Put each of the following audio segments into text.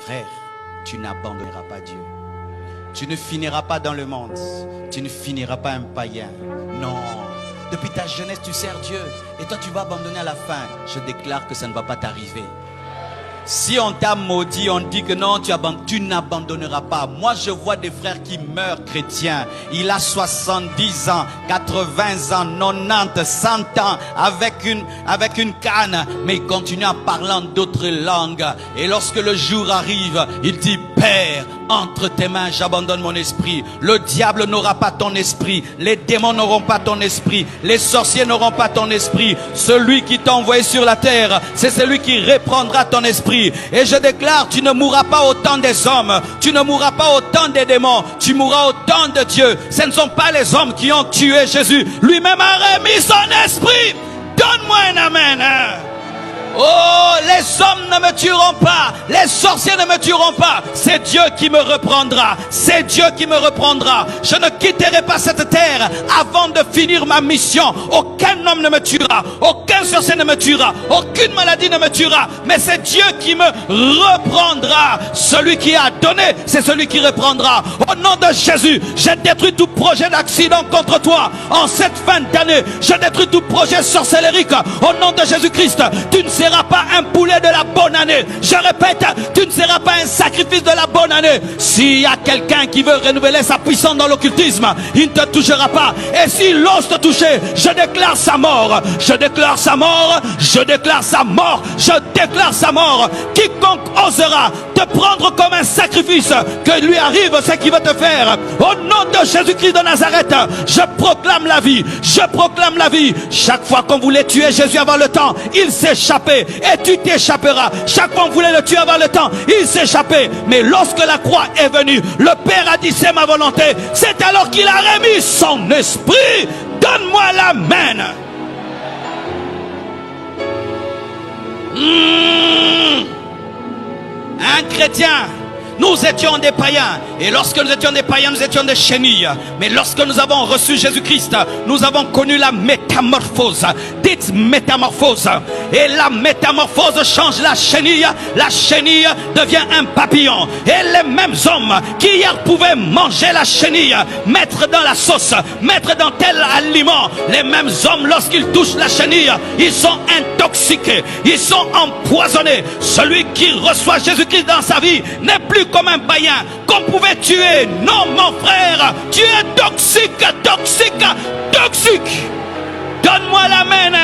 Frère, tu n'abandonneras pas Dieu. Tu ne finiras pas dans le monde. Tu ne finiras pas un païen. Non. Depuis ta jeunesse, tu sers Dieu. Et toi, tu vas abandonner à la fin. Je déclare que ça ne va pas t'arriver. Si on t'a maudit, on dit que non, tu n'abandonneras pas. Moi, je vois des frères qui meurent chrétiens. Il a 70 ans, 80 ans, 90, 100 ans, avec une canne. Mais il continue en parlant d'autres langues. Et lorsque le jour arrive, il dit, Père, entre tes mains, j'abandonne mon esprit. Le diable n'aura pas ton esprit. Les démons n'auront pas ton esprit. Les sorciers n'auront pas ton esprit. Celui qui t'a envoyé sur la terre, c'est celui qui reprendra ton esprit. Et je déclare, tu ne mourras pas au temps des hommes. Tu ne mourras pas au temps des démons. Tu mourras au temps de Dieu. Ce ne sont pas les hommes qui ont tué Jésus. Lui-même a remis son esprit. Donne-moi un amen. Oh, les hommes ne me tueront pas. Les sorciers ne me tueront pas. C'est Dieu qui me reprendra. C'est Dieu qui me reprendra. Je ne quitterai pas cette terre avant de finir ma mission. Aucun homme ne me tuera. Aucun sorcier ne me tuera. Aucune maladie ne me tuera. Mais c'est Dieu qui me reprendra. Celui qui a donné, c'est celui qui reprendra. Au nom de Jésus, je détruis tout projet d'accident contre toi. En cette fin d'année, je détruis tout projet sorcellérique. Au nom de Jésus-Christ, tu ne seras pas un poulet de la bonne année. Je répète, tu ne seras pas un sacrifice de la bonne année. S'il y a quelqu'un qui veut renouveler sa puissance dans l'occultisme, il ne te touchera pas. Et s'il ose te toucher, je déclare sa mort. Je déclare sa mort. Je déclare sa mort. Je déclare sa mort. Quiconque osera te prendre comme un sacrifice, que lui arrive ce qu'il veut te faire. Au nom de Jésus-Christ de Nazareth, je proclame la vie. Je proclame la vie. Chaque fois qu'on voulait tuer Jésus avant le temps, il s'échappait. Et tu t'échapperas. Chaque fois qu'on voulait le tuer avant le temps, il s'échappait. Mais lorsque la croix est venue, le Père a dit c'est ma volonté. C'est alors qu'il a remis son esprit. Donne-moi l'amen. Un chrétien, nous étions des païens. Et lorsque nous étions des païens, nous étions des chenilles. Mais lorsque nous avons reçu Jésus-Christ, nous avons connu la métamorphose. Dites métamorphose. Et la métamorphose change la chenille. La chenille devient un papillon. Et les mêmes hommes qui hier pouvaient manger la chenille, mettre dans la sauce, mettre dans tel aliment, les mêmes hommes, lorsqu'ils touchent la chenille, ils sont intoxiqués. Ils sont empoisonnés. Celui qui reçoit Jésus-Christ dans sa vie n'est plus comme un païen qu'on pouvait tuer. Non, mon frère, tu es toxique, toxique, toxique. Donne-moi l'amen.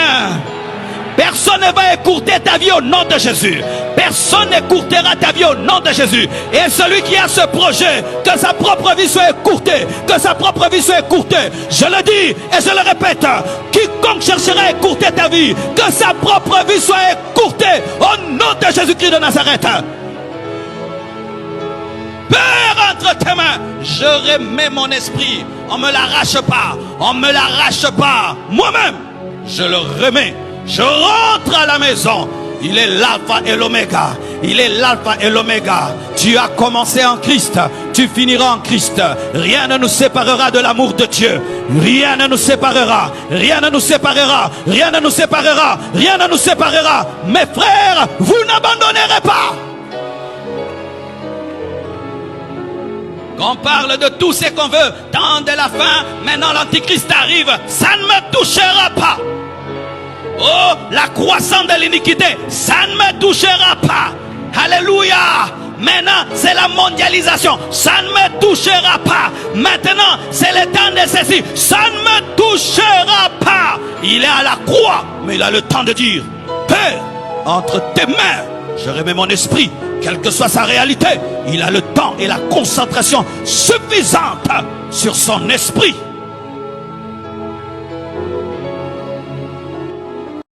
Personne ne va écourter ta vie au nom de Jésus. Personne n'écourtera ta vie au nom de Jésus. Et celui qui a ce projet, que sa propre vie soit écourtée, que sa propre vie soit écourtée, je le dis et je le répète, quiconque cherchera à écourter ta vie, que sa propre vie soit écourtée au nom de Jésus-Christ de Nazareth. Père, entre tes mains, je remets mon esprit. On ne me l'arrache pas. On ne me l'arrache pas. Moi-même, je le remets. Je rentre à la maison. Il est l'alpha et l'oméga. Il est l'alpha et l'oméga. Tu as commencé en Christ. Tu finiras en Christ. Rien ne nous séparera de l'amour de Dieu. Rien ne nous séparera. Rien ne nous séparera. Rien ne nous séparera. Rien ne nous séparera. Mes frères, vous n'abandonnerez pas. On parle de tout ce qu'on veut. Temps de la fin, maintenant l'antichrist arrive. Ça ne me touchera pas. Oh, la croissance de l'iniquité, ça ne me touchera pas. Alléluia. Maintenant, c'est la mondialisation. Ça ne me touchera pas. Maintenant, c'est le temps de ceci. Ça ne me touchera pas. Il est à la croix, mais il a le temps de dire, Père, entre tes mains, je remets mon esprit. Quelle que soit sa réalité, il a le temps et la concentration suffisante sur son esprit.